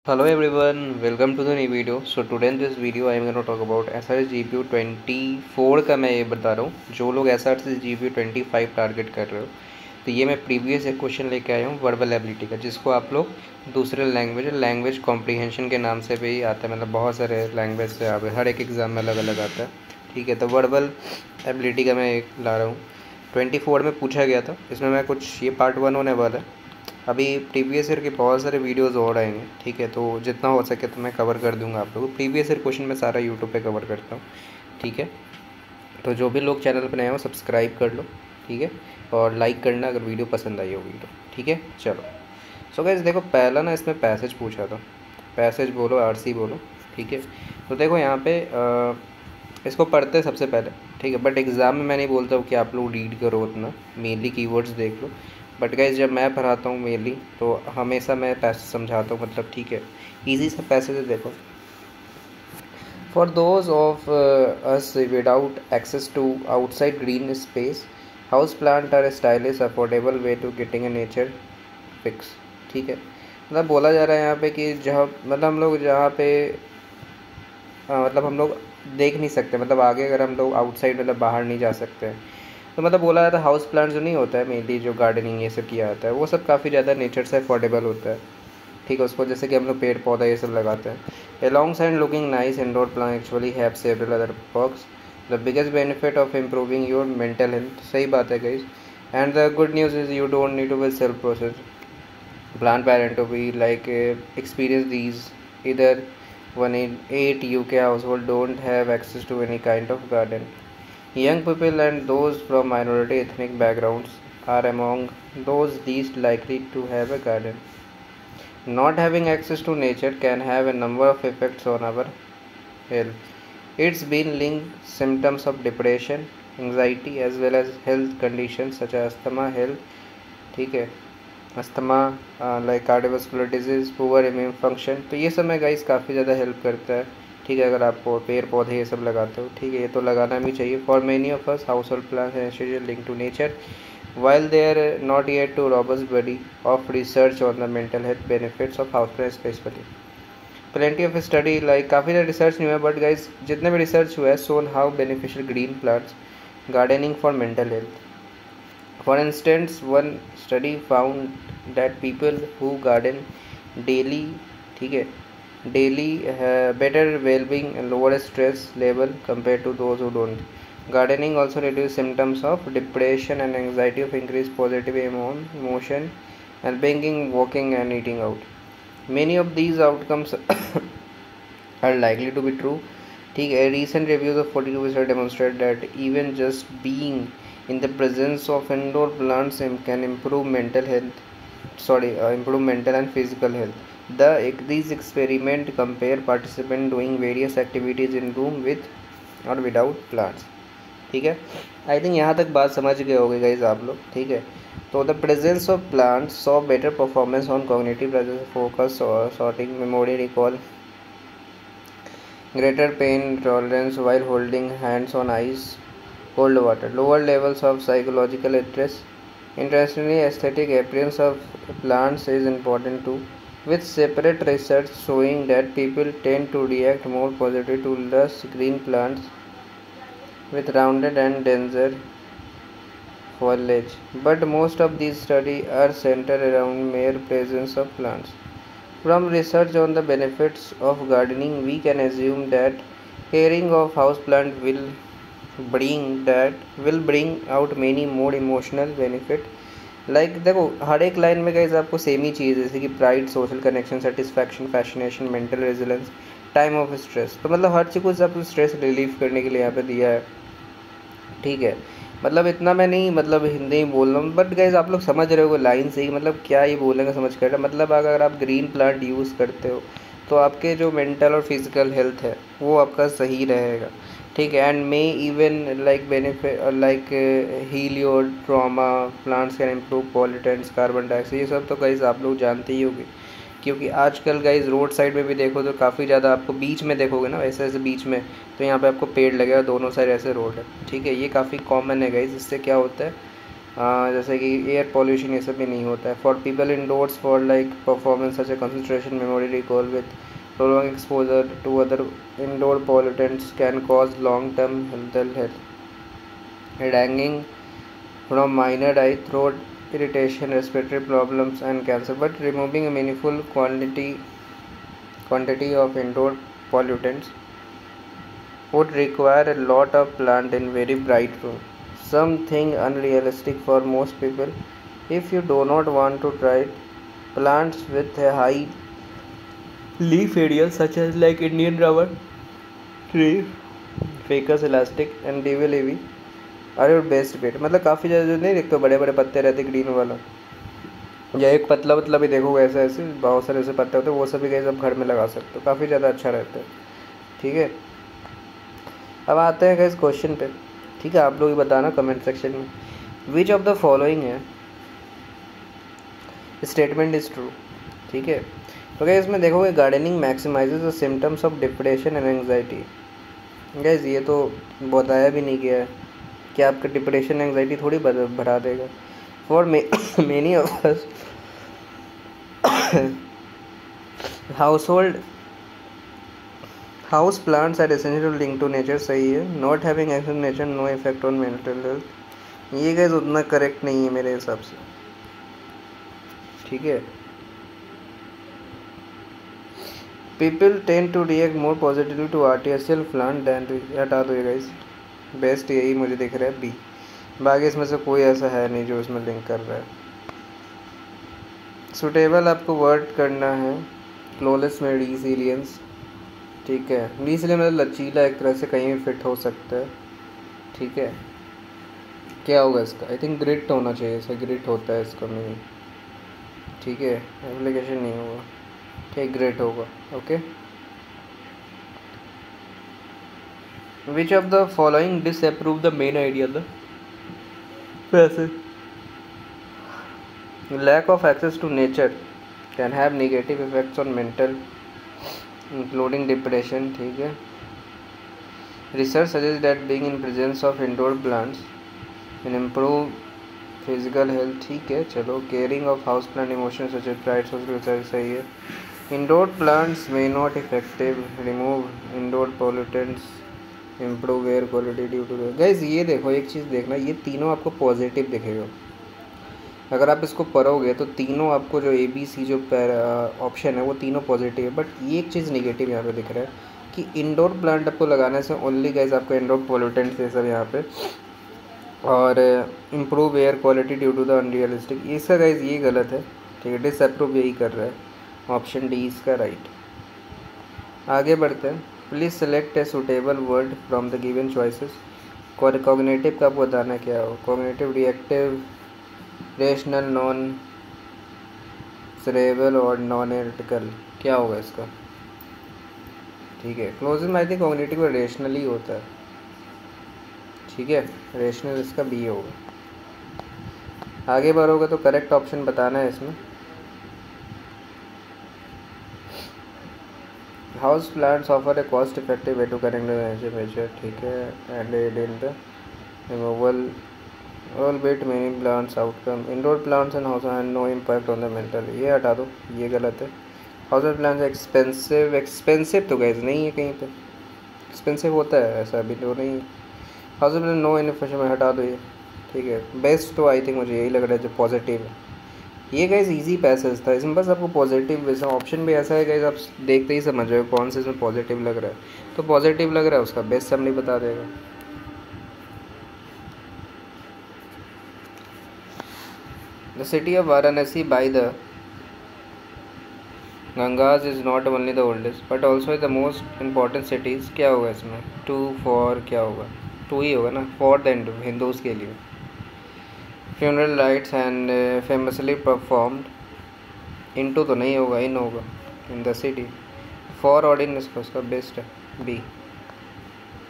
Hello everyone, welcome to the new video. So today in this video I am going to talk about SRS GPU 24 का मैं ये बता रहा हूँ। जो लोग SRS GPU 25 टारगेट कर रहे हो तो ये मैं प्रीवियस एक क्वेश्चन लेके आया हूँ वर्बल एबिलिटी का, जिसको आप लोग दूसरे लैंग्वेज कॉम्प्रीहेंशन के नाम से भी आता है। मतलब बहुत सारे लैंग्वेज से आप हर एक एग्ज़ाम में अलग अलग आता है। ठीक है, तो वर्बल एबिलिटी का मैं एक ला रहा हूँ। 24 में पूछा गया था, इसमें मैं कुछ ये पार्ट 1 होने वाला है। अभी प्रीवियस ईयर के बहुत सारे वीडियोस और आएंगे। ठीक है, तो जितना हो सके तो मैं कवर कर दूंगा आप लोगों को। प्रीवियस ईयर क्वेश्चन मैं सारा यूट्यूब पे कवर करता हूँ। ठीक है, तो जो भी लोग चैनल पर नए हो सब्सक्राइब कर लो। ठीक है, और लाइक करना अगर वीडियो पसंद आई होगी तो। ठीक है, चलो। सो गाइस देखो, पहला ना इसमें पैसेज पूछा था। पैसेज बोलो, आरसी बोलो। ठीक है, तो देखो यहाँ पे इसको पढ़ते हैं सबसे पहले। ठीक है, बट एग्ज़ाम में मैं नहीं बोलता हूँ कि आप लोग रीड करो उतना, मेनली कीवर्ड्स देख लो। बट गाइस जब मैं पढ़ाता हूँ मेनली तो हमेशा मैं पैसेज समझाता हूँ। मतलब ठीक है, ईजी सा पैसेज देखो। For those of us without access to outside green space, house plant are stylish affordable way to getting a nature fix. ठीक है, मतलब बोला जा रहा है यहाँ पे कि जहाँ मतलब हम लोग जहाँ पे मतलब हम लोग देख नहीं सकते, मतलब आगे अगर हम लोग आउटसाइड मतलब बाहर नहीं जा सकते हैं, तो मतलब बोला जाता है हाउस प्लांट जो नहीं होता है, मेनली जो गार्डनिंग ये सब किया जाता है, वो सब काफ़ी ज़्यादा नेचर से अफोर्डेबल होता है। ठीक है, उसको जैसे कि हम लोग पेड़ पौधा ये सब लगाते हैं। Alongside looking nice indoor plant actually have several other perks. The biggest benefit of improving your mental health. सही बात है guys, and the good news is you don't need to be self process plant parent to be like experience these. Either 1 in 8 UK household don't have access to any kind of garden. Young people and those from minority ethnic backgrounds are among those least likely to have a garden. Not having access to nature can have a number of effects on our health. It's been linked symptoms of depression, anxiety as well as health conditions such as asthma health. ठीक है, asthma, like cardiovascular disease, poor immune function, तो ये सब में guys काफ़ी ज़्यादा help करता है। ठीक है, अगर आप पेड़ पौधे ये सब लगाते हो, ठीक है, ये तो लगाना भी चाहिए। For many of us household plants and essential link to nature while they are not yet to robust body of research on the mental health benefits of houseplant specifically. Plenty of study like काफ़ी ज़्यादा research नहीं हुआ, but guys जितने भी research हुआ है shown how beneficial green plants gardening for mental health. For instance, one study found that people who garden daily, ठीक है, daily better well-being and lower stress level compared to those who don't. Gardening also reduces symptoms of depression and anxiety, of increased positive emotion, and being walking and eating out. Many of these outcomes are likely to be true. ठीक है, recent reviews of 42 research demonstrate that even just being in the presence of indoor plants can improve improve mental and physical health. These experiment compare participants doing various activities in room with or without plants. ठीक है, I think यहाँ तक बात समझ गए होगे guys आप लोग। ठीक है, तो the presence of plants saw better performance on cognitive presence, focus, sorting, memory recall, greater pain tolerance while holding hands on ice, cold water, lower levels of psychological stress. Interestingly, aesthetic appearance of plants is important too, with separate research showing that people tend to react more positively to lush green plants with rounded and denser foliage. But most of these studies are centered around mere presence of plants. From research on the benefits of gardening, we can assume that caring of houseplant will bring out many more emotional benefit. Like देखो, हर एक line में guys आपको same ही चीज़, जैसे कि pride, social connection, satisfaction, fascination, mental resilience, time of stress, तो मतलब हर चीज़ को आपको स्ट्रेस रिलीफ करने के लिए यहाँ पे दिया है। ठीक है, मतलब इतना मैं नहीं मतलब हिंदी बोल रहा हूँ, बट गाइज आप लोग समझ रहे हो लाइन से ही मतलब क्या ये बोलेंगे समझ कर। मतलब अगर आप ग्रीन प्लांट यूज़ करते हो तो आपके जो मेंटल और फिजिकल हेल्थ है वो आपका सही रहेगा। ठीक है, and may even like benefit like heal your trauma, plants can improve pollutants, carbon dioxide, ये सब तो गाइज आप लोग जानते ही होंगे। क्योंकि आजकल गाइज रोड साइड में भी देखो तो काफ़ी ज़्यादा आपको बीच में देखोगे ना, ऐसे ऐसे बीच में, तो यहाँ पे आपको पेड़ लगेगा, दोनों साइड ऐसे रोड है। ठीक है, ये काफ़ी कॉमन है गाइज। इससे क्या होता है जैसे कि एयर पॉल्यूशन ये सब भी नहीं होता है। For people indoors for like performance such a concentration memory recall with prolonged exposure to other indoor pollutants can cause long-term health ranging from minor eye, throat irritation, respiratory problems, and cancer. But removing a meaningful quantity of indoor pollutants would require a lot of plant in very bright room. Something unrealistic for most people. If you do not want to try it, plants with a high leaf area such as like Indian rubber tree, ficus elastic and DVLAV are your best bet। मतलब काफ़ी ज़्यादा जो नहीं देखते बड़े बड़े पत्ते रहते ग्रीन वाला, या एक पतला पतला भी देखो ऐसे ऐसे बहुत सारे ऐसे पत्ते होते हैं, वो सभी गैस आप घर में लगा सकते हो, काफ़ी ज़्यादा अच्छा रहता है। ठीक है, अब आते हैं गैस क्वेश्चन पे। ठीक है, आप लोग ही बताना कमेंट सेक्शन में विच ऑफ द फॉलोइंग है स्टेटमेंट इज़ ट्रू। ठीक है, तो गैस इसमें देखोगे gardening maximises the symptoms of depression and anxiety. Guess ये तो बताया भी नहीं गया है कि आपका डिप्रेशन एंग्जाइटी थोड़ी बढ़ा देगा। For many of us house plants are essential link to nature. सही है। Not having access nature no effect on mental health. ये गैस उतना करेक्ट नहीं है मेरे हिसाब से। ठीक है, people tend to react more positively to artificial plant than to, हटा दो ये गाइस, बेस्ट यही मुझे दिख रहा है बी। बाकी इसमें से कोई ऐसा है नहीं जो इसमें लिंक कर रहा है। सुटेबल आपको वर्ड करना है क्लोलेस में रिसिलियंस। ठीक है, रिसिलियंस मतलब लचीला, एक तरह से कहीं भी फिट हो सकता है। ठीक है, क्या होगा इसका? आई थिंक ग्रिट होना चाहिए, इसका ग्रिट होता है इसका मीनिंग। ठीक है, एप्लीकेशन नहीं होगा, ठीक ग्रेट होगा। Okay, which of the following disapprove the main idea the वैसे lack of access to nature can have negative effects on mental including depression. ठीक है, research suggest that being in presence of indoor plants can improve physical health. ठीक है, चलो caring of house plant emotions such as pride social. सही है। Indoor plants may not effective remove indoor pollutants improve air quality due to. Guys ये देखो, एक चीज़ देखना, ये तीनों आपको पॉजिटिव दिखेगा। अगर आप इसको पढ़ोगे तो तीनों आपको जो ABC जो ऑप्शन है वो तीनों पॉजिटिव है, बट ये एक चीज़ निगेटिव यहाँ पे दिख रहा है कि इंडोर प्लांट आपको लगाने से ओनली गाइस आपको इंडोर पोल्यूटेंट्स ये सब यहाँ पे, और improve air quality due to the unrealistic. इसका गाइस ये गलत है। ठीक है, डिसअप्रूव यही कर रहा है, ऑप्शन डी इसका राइट। आगे बढ़ते हैं। Please select a suitable word from the given choices. Cognitive का आपको बताना क्या हो? Cognitive, reactive, rational, non cerebral और नॉन एनालिटिकल, क्या होगा इसका? ठीक है, क्लोजेस्ट में आई थिंक कॉग्निटिव और रेशनल ही होता है। ठीक है, रेशनल इसका बी होगा। आगे बढ़ोगे तो करेक्ट ऑप्शन बताना है इसमें। House plants offer a cost effective way to correct the major. ठीक है, and aid in the removal all bet many plants outcome. Indoor plants and house have no impact on the mental. ये हटा दो, ये गलत है। House plants expensive, expensive तो guess नहीं है कहीं पे, एक्सपेंसिव होता है ऐसा भी तो नहीं है। हाउस प्लांट नो इन्फॉर्मेशन में, हटा दो ये। ठीक है, बेस्ट तो आई थिंक मुझे यही लग रहा है जो पॉजिटिव है। ये गाइस इजी पैसेज था, इसमें बस आपको पॉजिटिव वैसा ऑप्शन भी ऐसा है गाइस, आप देखते ही समझ रहे हो कौन से इसमें पॉजिटिव लग रहा है। तो पॉजिटिव लग रहा है उसका बेस्ट समरी बता देगा। The city of Varanasi by the Ganges is not only the oldest but also the most important cities. क्या होगा इसमें? टू फॉर क्या होगा? टू ही होगा ना, फॉर द हिंदूज़ के लिए। Funeral rights and famously performed. Into तो नहीं होगा, इन होगा, इन द सिटी। फॉर और इन इसका उसका बेस्ट है बी।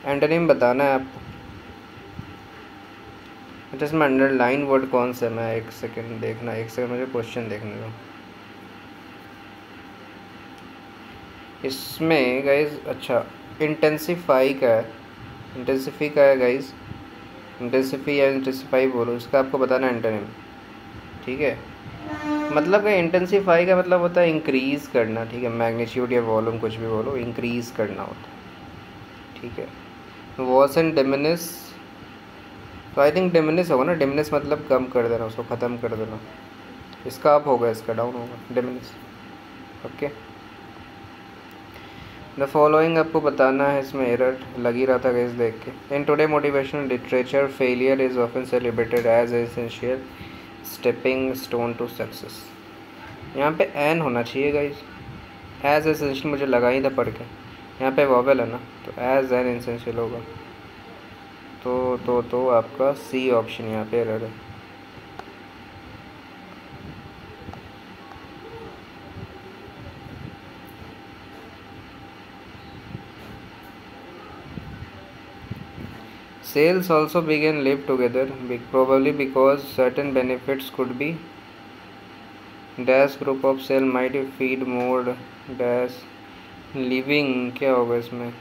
एंटोनिम बताना है आपको। अच्छा, इसमें अंडरलाइन वर्ड कौन सा है? मैं एक सेकंड देखना, एक सेकंड मुझे क्वेश्चन देखने दो। इसमें गाइज अच्छा इंटेंसिफाई का है, इंटेंसिफाई का है गाइज, इंटेंसिफाई या इंटेंसिफाई बोलो, इसका आपको बताना एंटोनिम। ठीक है, मतलब कि इंटेंसिफाई का मतलब होता है इंक्रीज़ करना। ठीक है, मैग्नीट्यूड या वॉल्यूम कुछ भी बोलो, इंक्रीज़ करना होता है। ठीक है, वॉसन डिमिनिश, तो आई थिंक डिमिनिश होगा ना, डिमिनिश मतलब कम कर देना, उसको ख़त्म कर देना। इसका अप होगा, इसका डाउन होगा, डिमिनिश। ओके, द फॉलोइंग आपको बताना है, इसमें एरर लग ही रहा था गाइस देख के। In today motivational literature failure is often celebrated as essential stepping stone to success. यहाँ पे एन होना चाहिए गाइस, एज एसेंशियल मुझे लगा ही था पढ़ के, यहाँ पे वॉवेल है ना, तो एज एन एसेंशियल होगा। तो आपका सी ऑप्शन यहाँ पे एरर है। Sales also began live together, probably because certain benefits could be dash group of cell might feed more dash living। क्या होगा इसमें?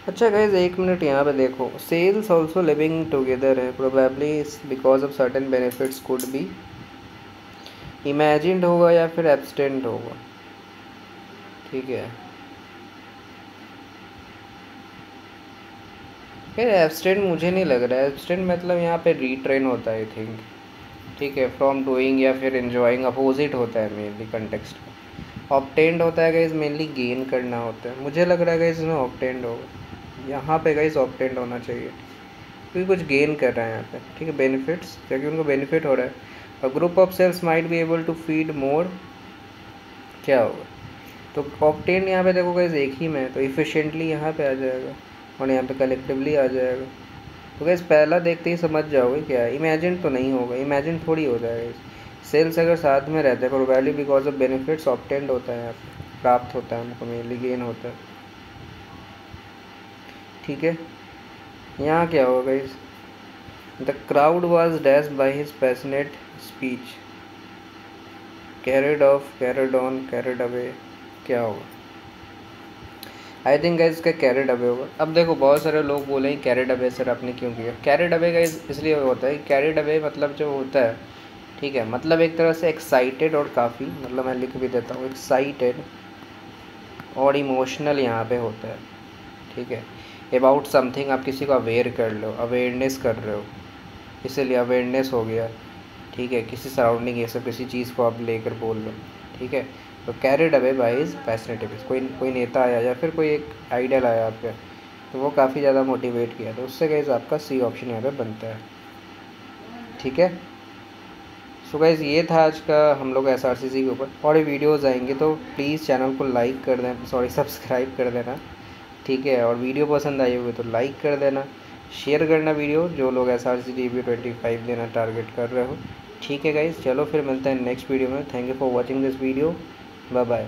अच्छा गाइज एक मिनट यहाँ पे देखो, सेल्स ऑल्सो लिविंग टुगेदर है, probably because of certain benefits could be imagined होगा या फिर एब्सटेंट होगा। ठीक है, यार एब्सटेंट मुझे नहीं लग रहा है, एब्सटेंट मतलब यहाँ पे रीट्रेन होता है आई थिंक। ठीक है, फ्रॉम डूइंग या फिर एंजॉइंग अपोजिट होता है मेनली कंटेक्स्ट में। ऑब्टेंड होता है गाइज मेनली गेन करना होता है, मुझे लग रहा है गाइज इसमें ऑब्टेंड होगा, यहाँ पे गाइज ऑब्टेंड होना चाहिए क्योंकि कुछ गेन कर रहे हैं यहाँ पे। ठीक है, बेनिफिट्स, क्योंकि उनको बेनिफिट हो रहा है। और group of cells might be able to feed more, क्या होगा? तो ऑब्टेंड यहाँ पे देखो गाइज एक ही में, तो इफिशिएंटली यहाँ पे आ जाएगा और यहाँ पे कलेक्टिवली आ जाएगा। तो गाइज पहला देखते ही समझ जाओगे क्या है, इमेजिन तो नहीं होगा, इमेजिन थोड़ी हो जाएगा। सेल्स अगर साथ में रहते हैं, probably because of benefits obtained होता है, यहाँ पे प्राप्त होता है हमको, मेनली गेन होता है। ठीक है, यहाँ क्या होगा guys? The crowd was dash by his passionate speech, carried of, carried on, carried away, क्या होगा? आई थिंक गाइज इसका कैरिड अवे होगा। अब देखो बहुत सारे लोग बोलेंगे कैरिड अवे सर आपने क्यों किया? कैरिड अवे गाइज इसलिए होता है, कैरिड अवे मतलब जो होता है, ठीक है, मतलब एक तरह से एक्साइटेड और काफ़ी, मतलब मैं लिख भी देता हूँ, एक्साइटेड और इमोशनल यहाँ पे होता है। ठीक है, अबाउट समथिंग, आप किसी को अवेयर कर लो, अवेयरनेस कर रहे हो, इसीलिए अवेयरनेस हो गया। ठीक है, किसी सराउंडिंग ये सब किसी चीज़ को आप लेकर बोल लो। ठीक है, तो कैरिड अवे बाय हिज पैशनेटिव, कोई नेता आया या फिर कोई एक आइडल आया आपके, तो वो काफ़ी ज़्यादा मोटिवेट किया, तो उससे गाइज आपका सी ऑप्शन यहाँ पे बनता है। ठीक है, सो गाइज ये था आज का हम लोग एसआरसीसी के ऊपर, और ये वीडियोज़ आएंगे तो प्लीज़ चैनल को लाइक कर देना, सॉरी सब्सक्राइब कर देना। ठीक है, और वीडियो पसंद आई होगी तो लाइक कर देना, शेयर करना वीडियो, जो लोग एसआरसीसी जीपीयू 25 देना टारगेट कर रहे हो। ठीक है गाइज, चलो फिर मिलते हैं नेक्स्ट वीडियो में। Thank you for watching this video, bye bye.